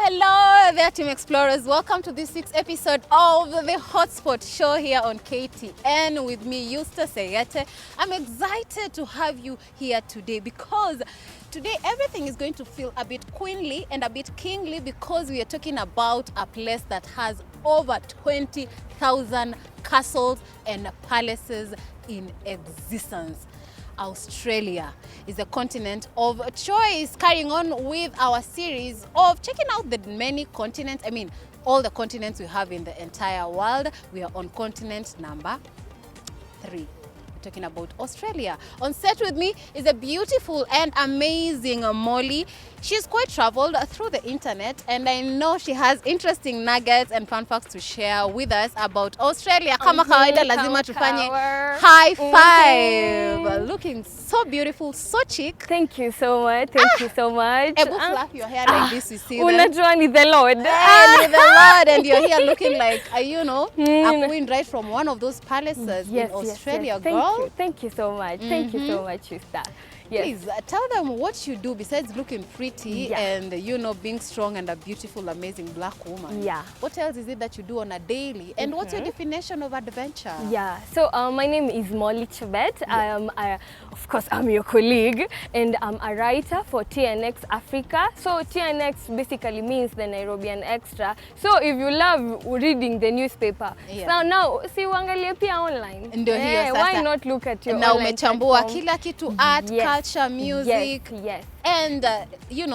Hello there, Team Explorers. Welcome to this week's episode of the Hotspot show here on KTN with me, Eustace Eyete. I'm excited to have you here today because today everything is going to feel a bit queenly and a bit kingly because we are talking about a place that has over 20,000 castles and palaces in existence. Australia is a continent of choice, carrying on with our series of checking out the many continents. All the continents we have in the entire world. We are on continent number 3. We're talking about Australia. On set with me is a beautiful and amazing Molly. She's quite traveled through the internet and I know she has interesting nuggets and fun facts to share with us about Australia. Kama kawaida lazima tufanye high five. Looking so beautiful, so chic. Thank you so much. Thank you so much. Ebu fluff your hair like this, you see Unajua ni the Lord. Hey, the Lord, and you're here looking like, a queen right from one of those palaces in Australia, girl. Thank you so much. Thank you so much, sister. Yes. Please tell them what you do besides looking pretty and being strong and a beautiful, amazing black woman. Yeah. What else is it that you do on a daily? And what's your definition of adventure? Yeah. So my name is Molly Chebet. Of course, I'm your colleague, and I'm a writer for TNX Africa. So TNX basically means the Nairobian Extra. So if you love reading the newspaper, now see uangalie pia online. Ndio hiyo sasa. Why not look at your na online umechambua platform? kila kitu, art, culture, music, and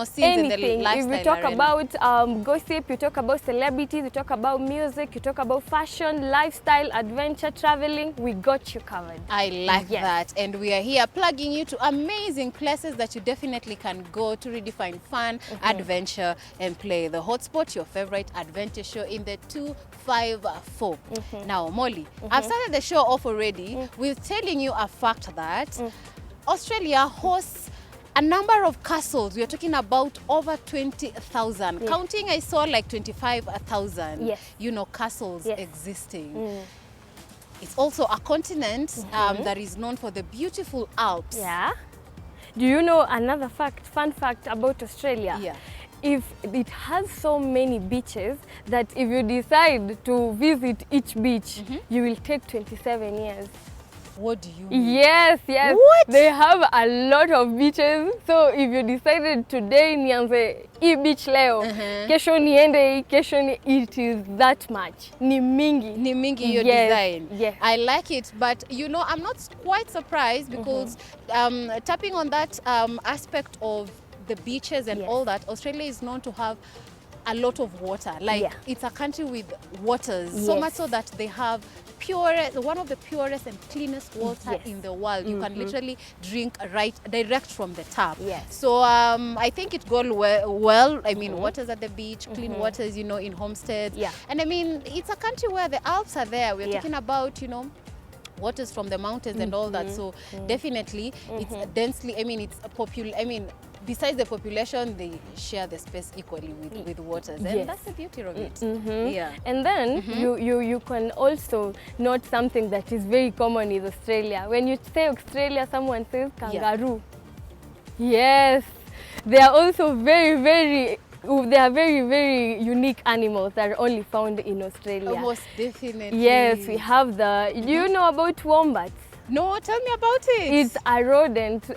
scenes in the lifestyle. If you talk about gossip, you talk about celebrities, you talk about music, you talk about fashion, lifestyle, adventure, traveling, we got you covered. I like that. And we are here plugging you to amazing places that you definitely can go to redefine fun, adventure, and play. The Hotspot, your favorite adventure show in the 254. Now, Molly, I've started the show off already with telling you a fact that Australia hosts a number of castles. We are talking about over 20,000. Counting, I saw like 25,000. Castles existing. It's also a continent that is known for the beautiful Alps. Yeah. Do you know another fun fact about Australia? Yeah. If it has so many beaches that if you decide to visit each beach, you will take 27 years. What do you mean? Yes. What? They have a lot of beaches. So if you decided today nianze hii beach leo, kesho niende kesho it is that much. Ni mingi your design. Yes. I like it, but I'm not quite surprised because tapping on that aspect of the beaches and all that, Australia is known to have a lot of water. It's a country with waters, so much so that they have one of the purest and cleanest water in the world. You can literally drink direct from the tap. So I think it goes well. Waters at the beach, clean waters, in homesteads. And it's a country where the Alps are there. We're talking about, waters from the mountains and all that. So definitely it's densely, besides the population, they share the space equally with waters, and that's the beauty of it. And then you can also note something that is very common in Australia. When you say Australia, someone says kangaroo. Yes, they are also very unique animals that are only found in Australia. Most definitely. Yes, we have do you know about wombats? No, tell me about it. It's a rodent,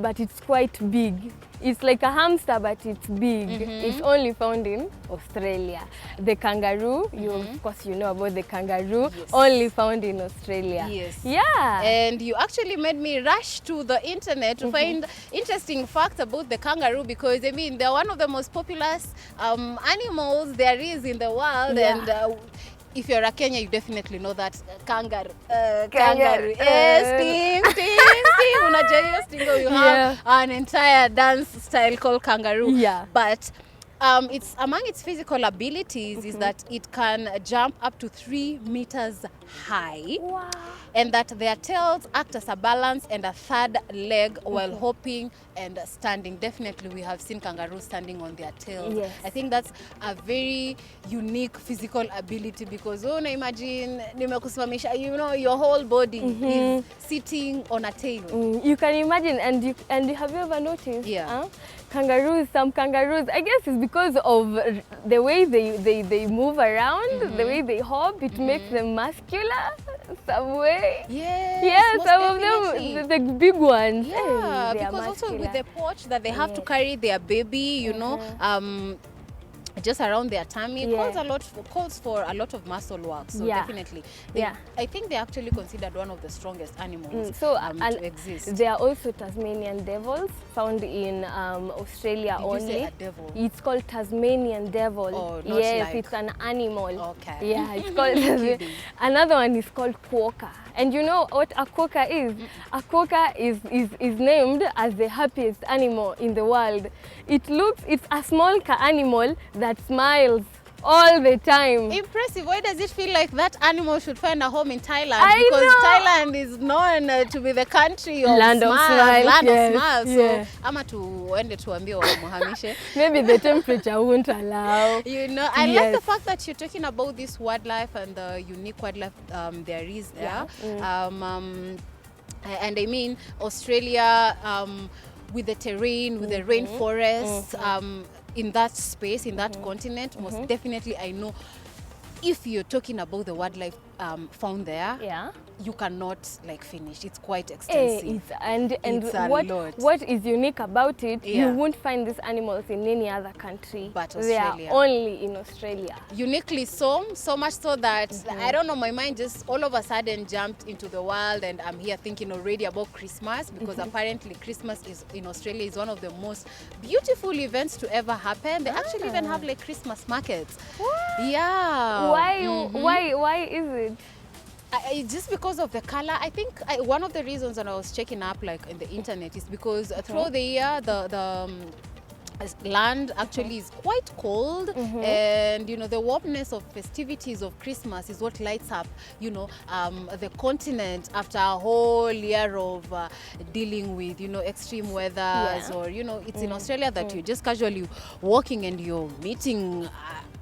but it's quite big. It's like a hamster, but it's big. It's only found in Australia. The kangaroo, of course you know about the kangaroo, only found in Australia. Yes. Yeah. And you actually made me rush to the internet to find interesting facts about the kangaroo because, they're one of the most popular animals there is in the world. And if you're a Kenyan, you definitely know that kangaroo. Sting. Unajua hiyo stingo, you have an entire dance style called kangaroo. But it's among its physical abilities is that it can jump up to 3 meters high. Wow. And that their tails act as a balance and a third leg while hopping and standing. Definitely we have seen kangaroos standing on their tails. I think that's a very unique physical ability because imagine nimekusimamisha, your whole body is sitting on a tail. You can imagine, and have you ever noticed? Some kangaroos, I guess it's because of the way they move around, the way they hop, it makes them muscular some way. Yes, Yeah, most some of definitely. them, the big ones. Yeah, hey, they are because also with muscular. the porch that they have to carry their baby, you know, just around their tummy, Yeah. calls for a lot of muscle work. So Yeah. definitely, Yeah. I think they're actually considered one of the strongest animals So to exist. there are also Tasmanian devils found in Australia Did you only. say a devil? It's called Tasmanian devil. Oh, not yes, like- it's an animal. Okay. Yeah, it's called. Kidding. Another one is called quokka. And you know what a quokka is? A quokka is named as the happiest animal in the world. It's a small animal that smiles all the time. Impressive. Why does it feel like that animal should find a home in Thailand? I Because know. Thailand is known to be the country of Land of smiles, land yes, of smiles. yeah. So ama tuende tuambie wamuhamishe. Maybe the temperature won't allow. You know, I like Yes. the fact that you're talking about this wildlife and the unique wildlife there is there. And I mean, Australia, with the terrain, with the rainforests, in that space, in that continent, most definitely I know if you're talking about the wildlife found there, Yeah. you cannot like finish. It's quite Eh, extensive. and It's a what lot. what is unique about it, Yeah. you won't find these animals in any other country. But They are Australia. only in Australia. Uniquely so much so that I don't know, my mind just all of a sudden jumped into the world, and I'm here thinking already about Christmas, because apparently Christmas is in Australia is one of the most beautiful events to ever happen. They actually even have like Christmas markets. Yeah. Why is it? Just because of the color. I think one of the reasons when I was checking up like in the internet is because throughout the year the land actually is quite cold, and you know the warmness of festivities of Christmas is what lights up, you know, the continent after a whole year of dealing with, you know, extreme weathers, or you know, it's in Australia that you're just casually walking and you're meeting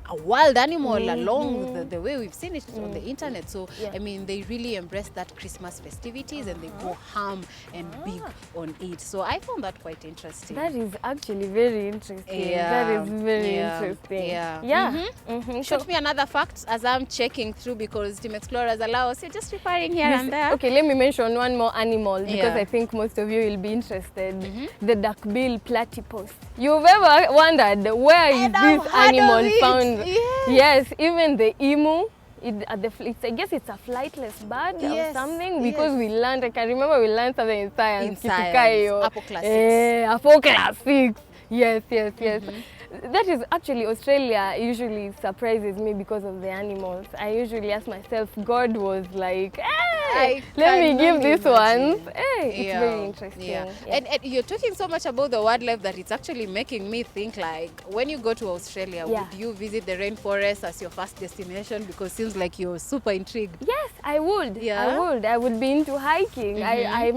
a wild animal along the way we've seen it on the internet. So I mean, they really embrace that Christmas festivities and they go ham and big on it. So I found that quite interesting. That is actually very interesting. That is very interesting. Shoot me another fact as I'm checking through, because Team Explorers allow us. You're just referring here and there. Okay, let me mention one more animal because Yeah. I think most of you will be interested. The duckbill platypus. You've ever wondered where is And I've this heard of animal it. found? Yes. Yes, even the emu. I guess it's a flightless bird or Yes, something, because we learned, I can remember we learned something in science. In science, Kitukayo. Apple Class 6. Apple Class 6. Yes. That is actually, Australia usually surprises me because of the animals. I usually ask myself, God was like, hey, let me give these ones. Hey, it's very interesting. Yeah. And you're talking so much about the wildlife that it's actually making me think, like, when you go to Australia, would you visit the rainforest as your first destination? Because it seems like you're super intrigued. Yes, I would. Yeah? I would be into hiking. I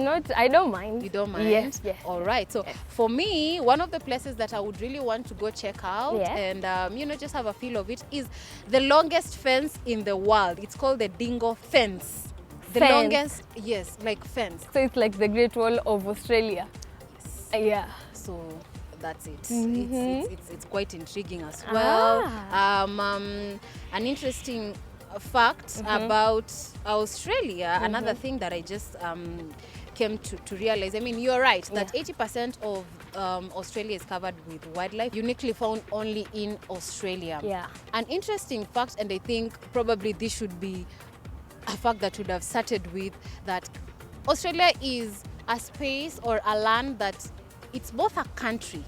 don't mind. You don't mind? Yes. All right. So for me, one of the places that I would really want to go check out and, you know, just have a feel of it is the longest fence in the world. It's called the Dingo Fence. The longest, yes, like fence. So it's like the Great Wall of Australia. Yes. Yeah. So that's it. It's quite intriguing as well. An interesting fact about Australia, another thing that I just came to realize, I mean, you're right, that 80% of Australia is covered with wildlife, uniquely found only in Australia. Yeah. An interesting fact, and I think probably this should be a fact that would have started with, that Australia is a space or a land that it's both a country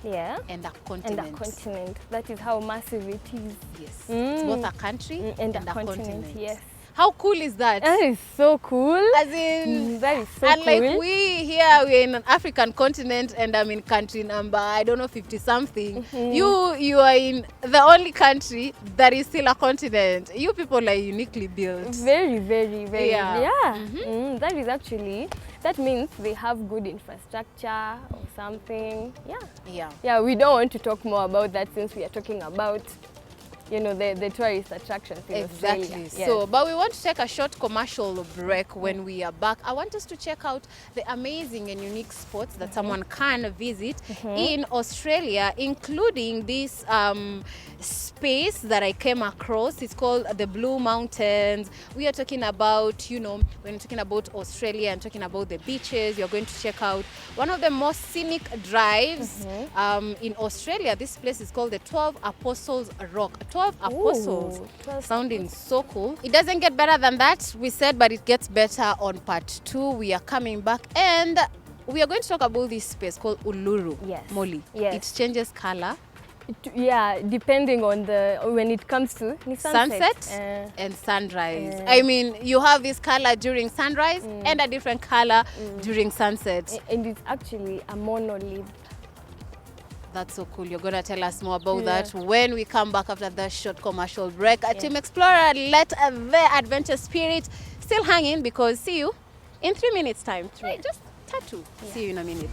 and a continent. That is how massive it is. Yes. It's both a country and a continent. Yes. How cool is that? That is so cool. As in, that is so and cool. like we here, we're in an African continent, and I'm in country number, I don't know, 50 something. You are in the only country that is still a continent. You people are uniquely built. Very, very, very. Yeah. That is actually, that means they have good infrastructure or something. Yeah. We don't want to talk more about that since we are talking about you know, the tourist attractions in Exactly. Australia. So, but we want to take a short commercial break. When we are back, I want us to check out the amazing and unique spots that someone can visit in Australia, including this space that I came across. It's called the Blue Mountains. We are talking about, you know, when we're talking about Australia and talking about the beaches, you're going to check out one of the most scenic drives in Australia. This place is called the 12 Apostles Rock. 12 Apostles. 12 Sounding so cool. It doesn't get better than that, we said, but it gets better on part 2. We are coming back and we are going to talk about this space called Uluru. Yes. Molly. Yes. It changes color. Yeah, depending on when it comes to sunset and sunrise. I mean, you have this color during sunrise and a different color during sunset. And it's actually a monolith. That's so cool. You're going to tell us more about that when we come back after the short commercial break. Team Explorer, let the adventure spirit still hang in, because see you in 3 minutes time. Just tattoo. See you in a minute.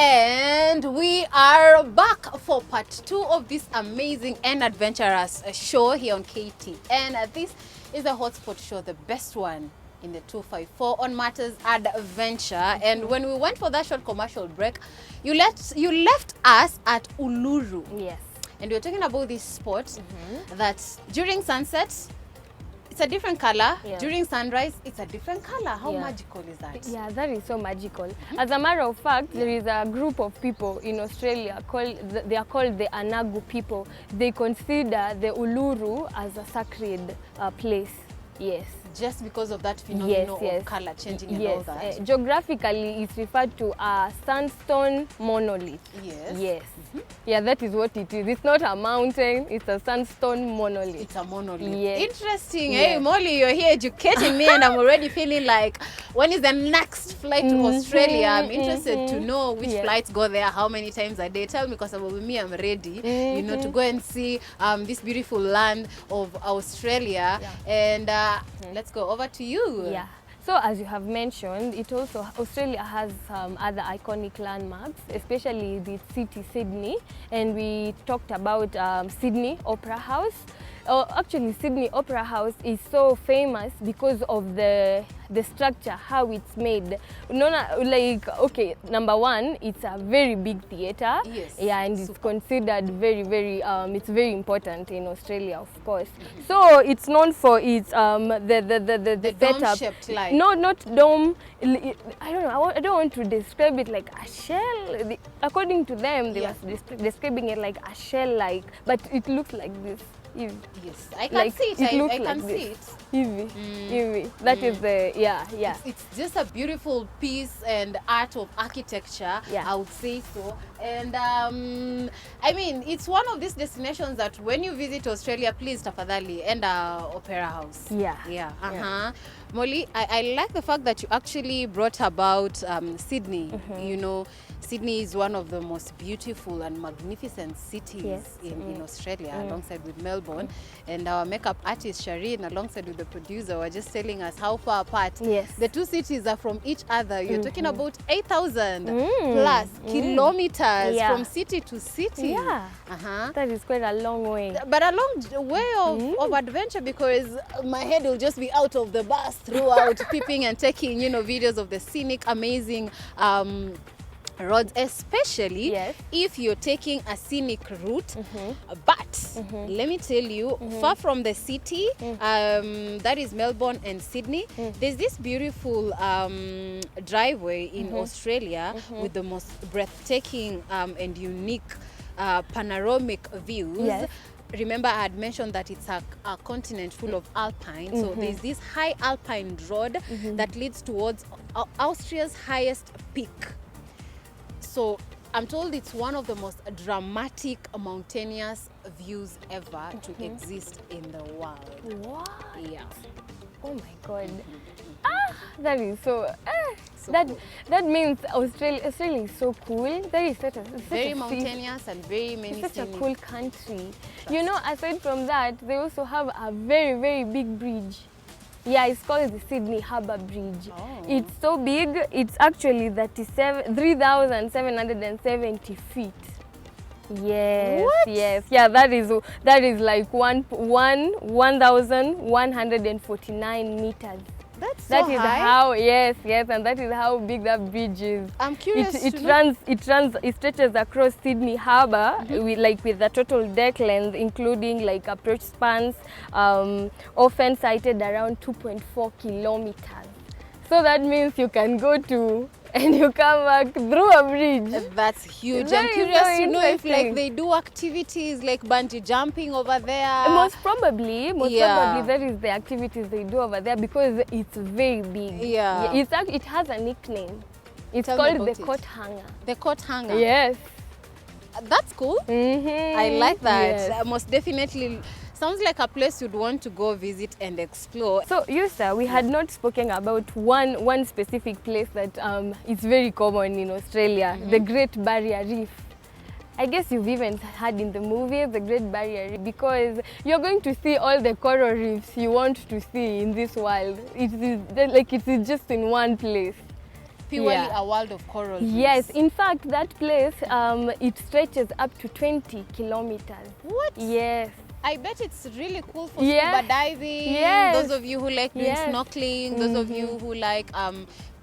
And we are back for part 2 of this amazing and adventurous show here on KTN. This is the hotspot show, the best one in the 254 on matters adventure. And when we went for that short commercial break, you left us at Uluru. Yes. And we were talking about this spot that during sunset, it's a different color. During sunrise, it's a different color. How magical is that? Yeah, that is so magical. As a matter of fact, there is a group of people in Australia they are called the Anagu people. They consider the Uluru as a sacred place. Yes. Just because of that phenomenon of color changing and all that? Geographically, it's referred to a sandstone monolith. Yes. Yes. Yeah, that is what it is. It's not a mountain, it's a sandstone monolith. It's a monolith. Yes. Interesting. Hey, Molly, you're here educating me and I'm already feeling like, when is the next flight to Australia? I'm interested to know which flights go there, how many times a day. Tell me, because with me, I'm ready, you know, to go and see this beautiful land of Australia. And let's go over to you. Yeah. So as you have mentioned, Australia has some other iconic landmarks, especially the city Sydney, and we talked about Sydney Opera House. Actually, Sydney Opera House is so famous because of the structure, how it's made. Okay, number one, it's a very big theater. Yes. Yeah, and it's considered very, very, it's very important in Australia, of course. So it's known for its the setup. Dome-shaped like. No, not dome. I don't know. I don't want to describe it like a shell. According to them, they were describing it like a shell-like, but it looks like this. Yes, I can see it. I can see it. Eevee. That is the, It's just a beautiful piece and art of architecture, I would say so. And I mean, it's one of these destinations that when you visit Australia, please, tafadhali, enda Opera House. Molly, I like the fact that you actually brought about Sydney. You know, Sydney is one of the most beautiful and magnificent cities in Australia, alongside with Melbourne. And our makeup artist Shireen, alongside with the producer, were just telling us how far apart the two cities are from each other. You're talking about 8,000 plus kilometers from city to city. That is quite a long way. But a long way of adventure, because my head will just be out of the bus throughout, peeping and taking, you know, videos of the scenic, amazing roads, especially if you're taking a scenic route. But let me tell you, far from the city, that is Melbourne and Sydney, there's this beautiful driveway in Australia with the most breathtaking and unique panoramic views. remember I had mentioned that it's a continent full of alpine. So there's this high alpine road that leads towards Austria's highest peak. So I'm told it's one of the most dramatic mountainous views ever to exist in the world. What? Yeah. Oh my God. That is so. So that cool. that means Australia is so cool. That is such a Very mountainous and very many It's such a scenic. cool country. You know, aside from that, they also have a very, very big bridge. Yeah, it's called the Sydney Harbour Bridge. Oh. It's so big, it's actually 3,770 feet. Yes, What? yes. Yeah, that is like 1,149 meters. That's so That is high. how, yes, and that is how big that bridge is. I'm curious It to know. stretches across Sydney Harbour with a total deck length, including like approach spans, often cited around 2.4 kilometers. So that means you can go to and you come back through a bridge. That's huge. That I'm is curious so to know if like interesting. they do activities like bungee jumping over there. Most probably Yeah. that is the activities they do over there because it's very big. Yeah. It has a nickname. It's Tell me called about the it. coat hanger. The coat hanger. Yes. That's cool. Mm-hmm. I like that. Yes. Most definitely sounds like a place you'd want to go visit and explore. So, Yusa, we had not spoken about one specific place that is very common in Australia, the Great Barrier Reef. I guess you've even heard in the movie the Great Barrier Reef because you're going to see all the coral reefs you want to see in this world. It is just in one place. Purely Yeah. a world of coral reefs. Yes, in fact, that place it stretches up to 20 kilometers. What? Yes. I bet it's really cool for Yeah. scuba diving. Yes. Those of you who like doing Yes. snorkeling, those of you who like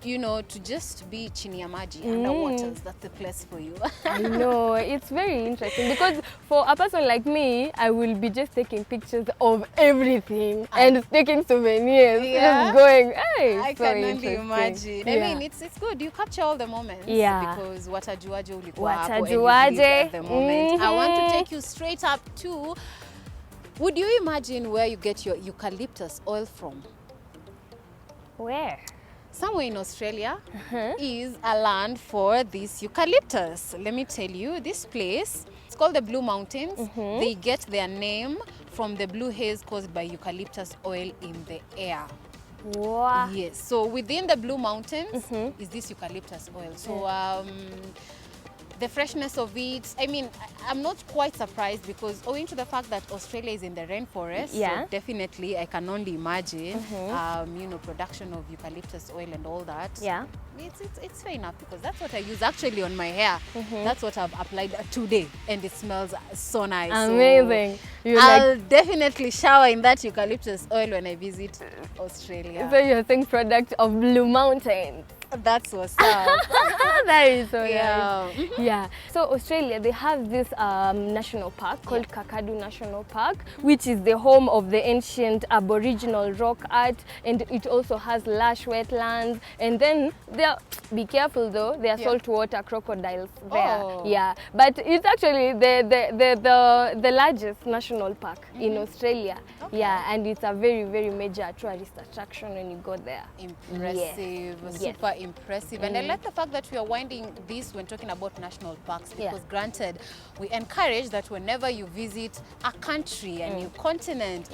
to just be chini ya maji underwaters. That's the place for you. I know, it's very interesting because for a person like me, I will be just taking pictures of everything and taking souvenirs. Yeah. Just going, hey, I so can only interesting. imagine. I Yeah. mean, it's good. You capture all the moments. Yeah. Because watajuaje ulikuwa hapo and you Watajuaje. lived at the moment. I want to Mhm. take you straight up to. Would you imagine where you get your eucalyptus oil from? Where? Somewhere in Australia is a land for this eucalyptus. Let me tell you, this place, it's called the Blue Mountains. They get their name from the blue haze caused by eucalyptus oil in the air. Wow. Yes, so within the Blue Mountains is this eucalyptus oil. So the freshness of it, I mean, I'm not quite surprised because owing to the fact that Australia is in the rainforest, Yeah. so definitely I can only imagine, production of eucalyptus oil and all that. Yeah. It's fair enough because that's what I use actually on my hair. That's what I've applied today and it smells so nice. Amazing. So I'll definitely shower in that eucalyptus oil when I visit Australia. So you're saying product of Blue Mountains. That's what's up. That is so Yeah. nice. Yeah. So Australia, they have this national park called Kakadu National Park, which is the home of the ancient Aboriginal rock art, and it also has lush wetlands. And then be careful though, there are saltwater crocodiles there. Oh. Yeah. But it's actually the largest national park in Australia. Okay. Yeah, and it's a very, very major tourist attraction when you go there. Impressive, Yes. super impressive. And I like the fact that we are winding this when talking about national parks because granted, we encourage that whenever you visit a country, a new continent,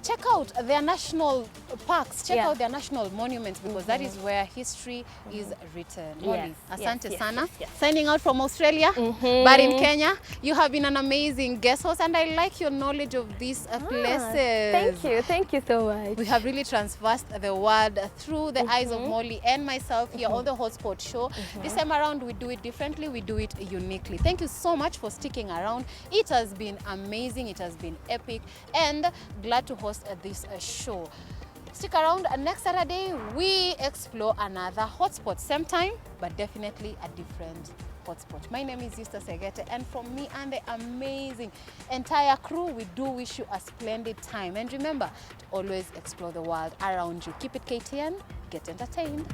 check out their national parks, check out their national monuments because that is where history is written. Molly, asante sana. Signing out from Australia, but in Kenya, you have been an amazing guest host and I like your knowledge of these places. Thank you so much. We have really traversed the world through the eyes of Molly and myself here on the Hotspot Show. This time around, we do it differently, we do it uniquely. Thank you so much for sticking around. It has been amazing, it has been epic, and glad to host this show. Stick around, next Saturday, we explore another hotspot. Same time, but definitely a different hotspot. My name is Yusta Segete, and from me and the amazing entire crew, we do wish you a splendid time. And remember to always explore the world around you. Keep it KTN, get entertained.